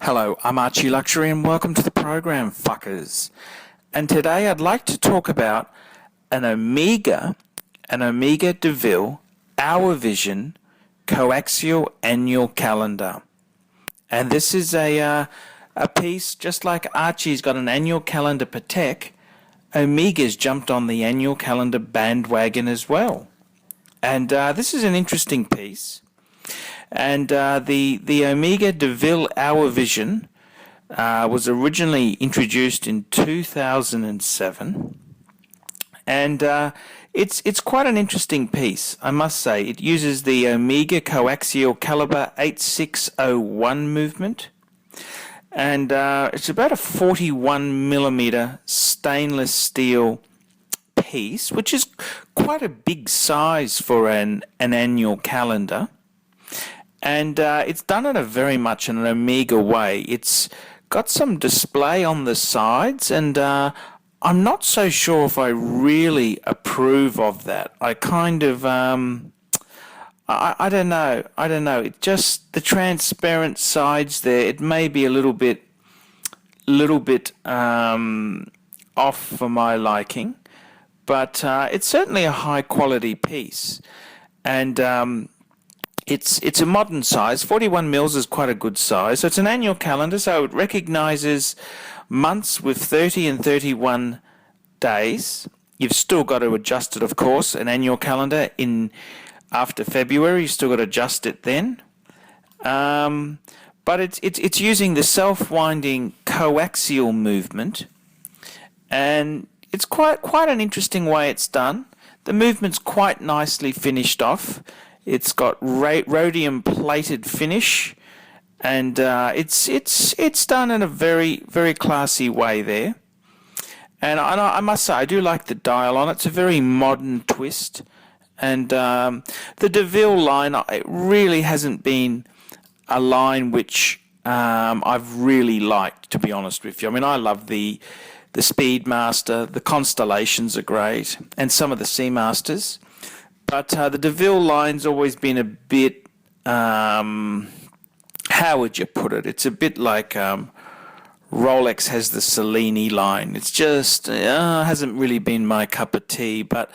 Hello, I'm Archie Luxury and welcome to the program, fuckers. And today I'd like to talk about an Omega de VILLE Hour Vision coaxial annual calendar. And this is a piece, just like Archie's got an annual calendar per tech, Omega's jumped on the annual calendar bandwagon as well. And this is an interesting piece. And the Omega de VILLE Hour Vision was originally introduced in 2007, and it's quite an interesting piece, I must say. It uses the Omega coaxial caliber 8601 movement, and it's about a 41mm stainless steel piece, which is quite a big size for an annual calendar. And it's done in a very much an Omega way. It's got some display on the sides, and I'm not so sure if I really approve of that. I kind of, I don't know. It just, the transparent sides there, it may be a little bit off for my liking, but it's certainly a high quality piece. And It's a modern size. 41 mils is quite a good size. So it's an annual calendar, so it recognises months with 30 and 31 days. You've still got to adjust it, of course. An annual calendar after February, you've still got to adjust it then. But it's using the self-winding coaxial movement, and it's quite an interesting way it's done. The movement's quite nicely finished off. It's got rhodium plated finish, and it's done in a very, very classy way there. And I must say, I do like the dial on it. It's a very modern twist, and the de VILLE line, it really hasn't been a line which I've really liked, to be honest with you. I mean, I love the Speedmaster, the Constellations are great, and some of the Seamasters. But the de VILLE line's always been a bit, how would you put it? It's a bit like Rolex has the Cellini line. It's just, hasn't really been my cup of tea. But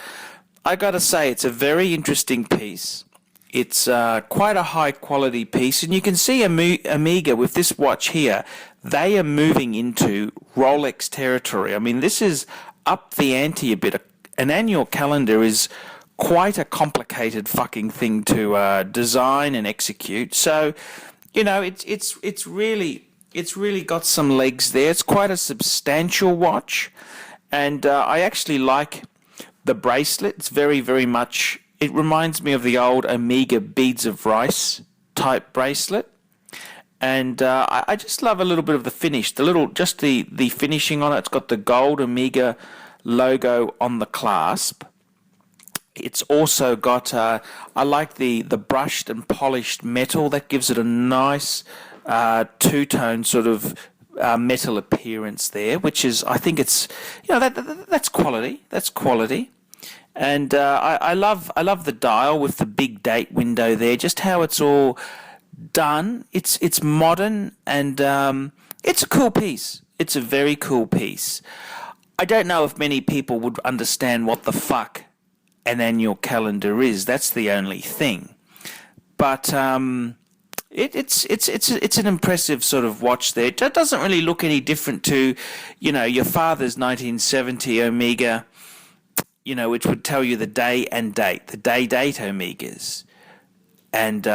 I got to say, it's a very interesting piece. It's quite a high quality piece. And you can see Omega with this watch here, they are moving into Rolex territory. I mean, this is up the ante a bit. An annual calendar is quite a complicated fucking thing to design and execute. So, you know, it's really got some legs there. It's quite a substantial watch, and I actually like the bracelet. It's very, very much. It reminds me of the old Omega beads of rice type bracelet, and I just love a little bit of the finish. The finishing on it. It's got the gold Omega logo on the clasp. It's also got, I like the brushed and polished metal. That gives it a nice two-tone sort of metal appearance there, which is, I think it's, you know, that's quality. That's quality. And I love the dial with the big date window there, just how it's all done. It's modern, and it's a cool piece. It's a very cool piece. I don't know if many people would understand what the fuck an annual calendar is. That's the only thing, but it's an impressive sort of watch there. It doesn't really look any different to, you know, your father's 1970 Omega, you know, which would tell you the day and date, the date Omegas, and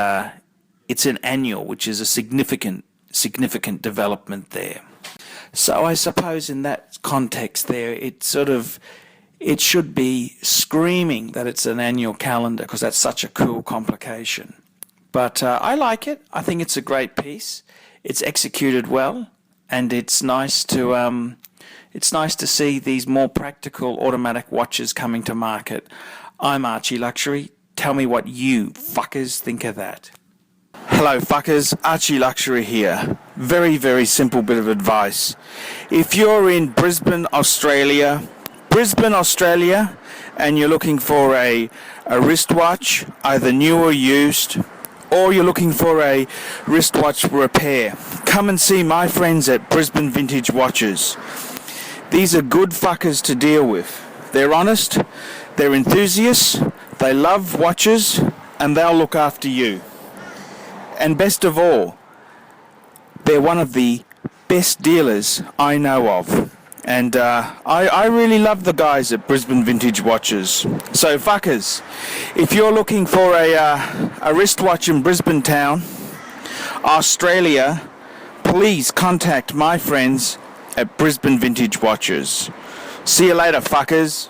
it's an annual, which is a significant development there. So I suppose in that context there, it should be screaming that it's an annual calendar, because that's such a cool complication. But I like it. I think it's a great piece. It's executed well, and it's nice to see these more practical automatic watches coming to market. I'm Archie Luxury. Tell me what you fuckers think of that. Hello fuckers, Archie Luxury here. Very, very simple bit of advice. If you're in Brisbane, Australia, and you're looking for a wristwatch, either new or used, or you're looking for a wristwatch repair, come and see my friends at Brisbane Vintage Watches. These are good fuckers to deal with. They're honest, they're enthusiasts, they love watches, and they'll look after you. And best of all, they're one of the best dealers I know of. And I really love the guys at Brisbane Vintage Watches. So fuckers, if you're looking for a wristwatch in Brisbane town, Australia, please contact my friends at Brisbane Vintage Watches. See you later, fuckers.